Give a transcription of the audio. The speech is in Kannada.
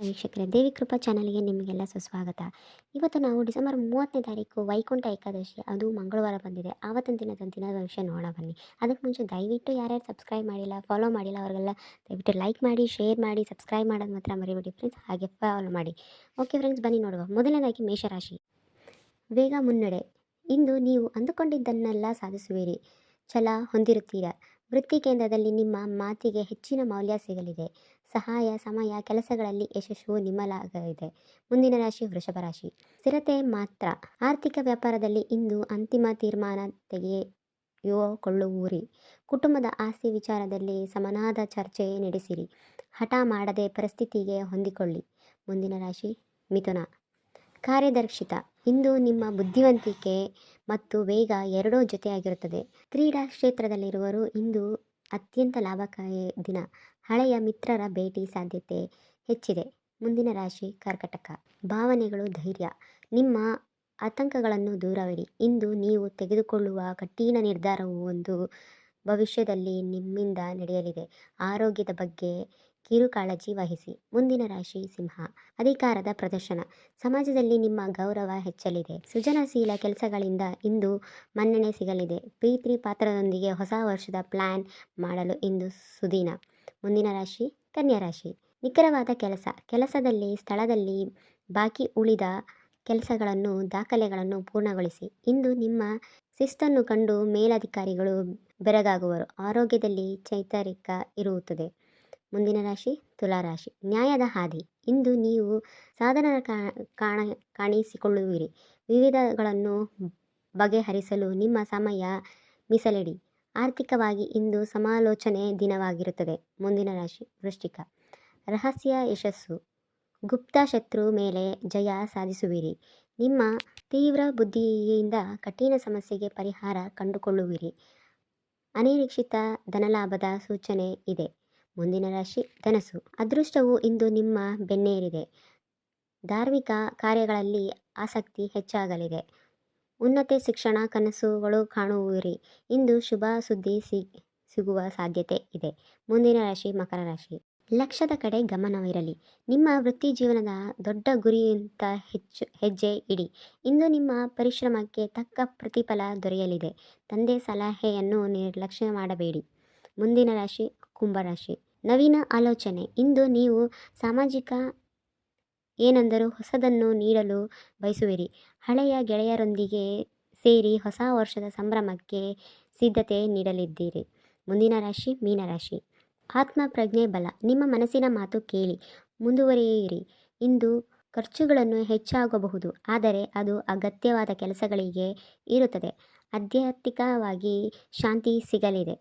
ವೀಕ್ಷಕರೇ, ದೇವಿ ಕೃಪಾ ಚಾನಲ್ಗೆ ನಿಮಗೆಲ್ಲ ಸುಸ್ವಾಗತ. ಇವತ್ತು ನಾವು ಡಿಸೆಂಬರ್ 30ನೇ ತಾರೀಕು ವೈಕುಂಠ ಏಕಾದಶಿ, ಅದು ಮಂಗಳವಾರ ಬಂದಿದೆ. ಆವತ್ತಿನ ದಿನದ ವಿಷಯ ನೋಡೋಣ ಬನ್ನಿ. ಅದಕ್ಕೆ ಮುಂಚೆ ದಯವಿಟ್ಟು ಯಾರ್ಯಾರು ಸಬ್ಸ್ಕ್ರೈಬ್ ಮಾಡಿಲ್ಲ, ಫಾಲೋ ಮಾಡಿಲ್ಲ ಅವರಿಗೆಲ್ಲ ದಯವಿಟ್ಟು ಲೈಕ್ ಮಾಡಿ, ಶೇರ್ ಮಾಡಿ, ಸಬ್ಸ್ಕ್ರೈಬ್ ಮಾಡೋದು ಮಾತ್ರ ಮರಿಬೇಡಿ ಫ್ರೆಂಡ್ಸ್. ಹಾಗೆ ಫಾಲೋ ಮಾಡಿ. ಓಕೆ ಫ್ರೆಂಡ್ಸ್, ಬನ್ನಿ ನೋಡುವ. ಮೊದಲನೇದಾಗಿ ಮೇಷರಾಶಿ. ವೇಗ ಮುನ್ನಡೆ. ಇಂದು ನೀವು ಅಂದುಕೊಂಡಿದ್ದನ್ನೆಲ್ಲ ಸಾಧಿಸುವಿರಿ. ಛಲ ಹೊಂದಿರುತ್ತೀರ. ವೃತ್ತಿ ಕೇಂದ್ರದಲ್ಲಿ ನಿಮ್ಮ ಮಾತಿಗೆ ಹೆಚ್ಚಿನ ಮೌಲ್ಯ ಸಿಗಲಿದೆ. ಸಹಾಯ ಸಮಯ ಕೆಲಸಗಳಲ್ಲಿ ಯಶಸ್ಸು ನಿಮ್ಮಲಾಗಲಿದೆ. ಮುಂದಿನ ರಾಶಿ ವೃಷಭ ರಾಶಿ. ಸ್ಥಿರತೆ ಮಾತ್ರ. ಆರ್ಥಿಕ ವ್ಯಾಪಾರದಲ್ಲಿ ಇಂದು ಅಂತಿಮ ತೀರ್ಮಾನ ತೆಗೆದುಕೊಳ್ಳುವಿರಿ. ಕುಟುಂಬದ ಆಸ್ತಿ ವಿಚಾರದಲ್ಲಿ ಸಮನಾದ ಚರ್ಚೆ ನಡೆಸಿರಿ. ಹಠ ಮಾಡದೆ ಪರಿಸ್ಥಿತಿಗೆ ಹೊಂದಿಕೊಳ್ಳಿ. ಮುಂದಿನ ರಾಶಿ ಮಿಥುನ. ಕಾರ್ಯದರ್ಶಿತ. ಇಂದು ನಿಮ್ಮ ಬುದ್ಧಿವಂತಿಕೆ ಮತ್ತು ವೇಗ ಎರಡೂ ಜೊತೆಯಾಗಿರುತ್ತದೆ. ಕ್ರೀಡಾ ಕ್ಷೇತ್ರದಲ್ಲಿರುವರು ಇಂದು ಅತ್ಯಂತ ಲಾಭಕಾರಿ ದಿನ. ಹಳೆಯ ಮಿತ್ರರ ಭೇಟಿ ಸಾಧ್ಯತೆ ಹೆಚ್ಚಿದೆ. ಮುಂದಿನ ರಾಶಿ ಕರ್ಕಟಕ. ಭಾವನೆಗಳು ಧೈರ್ಯ. ನಿಮ್ಮ ಆತಂಕಗಳನ್ನು ದೂರವಿಡಿ. ಇಂದು ನೀವು ತೆಗೆದುಕೊಳ್ಳುವ ಕಠಿಣ ನಿರ್ಧಾರವು ಒಂದು ಭವಿಷ್ಯದಲ್ಲಿ ನಿಮ್ಮಿಂದ ನಡೆಯಲಿದೆ. ಆರೋಗ್ಯದ ಬಗ್ಗೆ ಕಿರುಕಾಳಜಿ ವಹಿಸಿ. ಮುಂದಿನ ರಾಶಿ ಸಿಂಹ. ಅಧಿಕಾರದ ಪ್ರದರ್ಶನ. ಸಮಾಜದಲ್ಲಿ ನಿಮ್ಮ ಗೌರವ ಹೆಚ್ಚಲಿದೆ. ಸೃಜನಶೀಲ ಕೆಲಸಗಳಿಂದ ಇಂದು ಮನ್ನಣೆ ಸಿಗಲಿದೆ. ಪ್ರೀತಿ ಪಾತ್ರದೊಂದಿಗೆ ಹೊಸ ವರ್ಷದ ಪ್ಲಾನ್ ಮಾಡಲು ಇಂದು ಸುದಿನ. ಮುಂದಿನ ರಾಶಿ ಕನ್ಯಾ ರಾಶಿ. ನಿಖರವಾದ ಕೆಲಸದಲ್ಲಿ ಸ್ಥಳದಲ್ಲಿ ಬಾಕಿ ಉಳಿದ ಕೆಲಸಗಳನ್ನು ದಾಖಲೆಗಳನ್ನು ಪೂರ್ಣಗೊಳಿಸಿ. ಇಂದು ನಿಮ್ಮ ಶಿಸ್ತನ್ನು ಕಂಡು ಮೇಲಧಿಕಾರಿಗಳು ಬೆರಗಾಗುವರು. ಆರೋಗ್ಯದಲ್ಲಿ ಚೈತರಿಕ ಇರುತ್ತದೆ. ಮುಂದಿನ ರಾಶಿ ತುಲಾರಾಶಿ. ನ್ಯಾಯದ ಹಾದಿ. ಇಂದು ನೀವು ಸಾಧನ ಕಾಣಿಸಿಕೊಳ್ಳುವಿರಿ. ವಿವಿಧಗಳನ್ನು ಬಗೆಹರಿಸಲು ನಿಮ್ಮ ಸಮಯ ಮೀಸಲಿಡಿ. ಆರ್ಥಿಕವಾಗಿ ಇಂದು ಸಮಾಲೋಚನೆ ದಿನವಾಗಿರುತ್ತದೆ. ಮುಂದಿನ ರಾಶಿ ವೃಶ್ಚಿಕ. ರಹಸ್ಯ ಯಶಸ್ಸು. ಗುಪ್ತ ಶತ್ರು ಮೇಲೆ ಜಯ ಸಾಧಿಸುವಿರಿ. ನಿಮ್ಮ ತೀವ್ರ ಬುದ್ಧಿಯಿಂದ ಕಠಿಣ ಸಮಸ್ಯೆಗೆ ಪರಿಹಾರ ಕಂಡುಕೊಳ್ಳುವಿರಿ. ಅನಿರೀಕ್ಷಿತ ಧನಲಾಭದ ಸೂಚನೆ ಇದೆ. ಮುಂದಿನ ರಾಶಿ ಧನಸ್ಸು. ಅದೃಷ್ಟವು ಇಂದು ನಿಮ್ಮ ಬೆನ್ನೇರಿದೆ. ಧಾರ್ಮಿಕ ಕಾರ್ಯಗಳಲ್ಲಿ ಆಸಕ್ತಿ ಹೆಚ್ಚಾಗಲಿದೆ. ಉನ್ನತ ಶಿಕ್ಷಣ ಕನಸುಗಳು ಕಾಣುವಿರಿ. ಇಂದು ಶುಭ ಸುದ್ದಿ ಸಿಗುವ ಸಾಧ್ಯತೆ ಇದೆ. ಮುಂದಿನ ರಾಶಿ ಮಕರ ರಾಶಿ. ಲಕ್ಷ್ಯದ ಕಡೆ ಗಮನವಿರಲಿ. ನಿಮ್ಮ ವೃತ್ತಿ ಜೀವನದ ದೊಡ್ಡ ಗುರಿಗಿಂತ ಹೆಜ್ಜೆ ಇಡಿ. ಇಂದು ನಿಮ್ಮ ಪರಿಶ್ರಮಕ್ಕೆ ತಕ್ಕ ಪ್ರತಿಫಲ ದೊರೆಯಲಿದೆ. ತಂದೆ ಸಲಹೆಯನ್ನು ನಿರ್ಲಕ್ಷ್ಯ ಮಾಡಬೇಡಿ. ಮುಂದಿನ ರಾಶಿ ಕುಂಭರಾಶಿ. ನವೀನ ಆಲೋಚನೆ. ಇಂದು ನೀವು ಸಾಮಾಜಿಕ ಏನೆಂದರೂ ಹೊಸದನ್ನು ನೀಡಲು ಬಯಸುವಿರಿ. ಹಳೆಯ ಗೆಳೆಯರೊಂದಿಗೆ ಸೇರಿ ಹೊಸ ವರ್ಷದ ಸಂಭ್ರಮಕ್ಕೆ ಸಿದ್ಧತೆ ನೀಡಲಿದ್ದೀರಿ. ಮುಂದಿನ ರಾಶಿ ಮೀನರಾಶಿ. ಆತ್ಮಪ್ರಜ್ಞೆ ಬಲ. ನಿಮ್ಮ ಮನಸ್ಸಿನ ಮಾತು ಕೇಳಿ ಮುಂದುವರಿಯಿರಿ. ಇಂದು ಖರ್ಚುಗಳನ್ನು ಹೆಚ್ಚಾಗಬಹುದು, ಆದರೆ ಅದು ಅಗತ್ಯವಾದ ಕೆಲಸಗಳಿಗೆ ಇರುತ್ತದೆ. ಆಧ್ಯಾತ್ಮಿಕವಾಗಿ ಶಾಂತಿ ಸಿಗಲಿದೆ.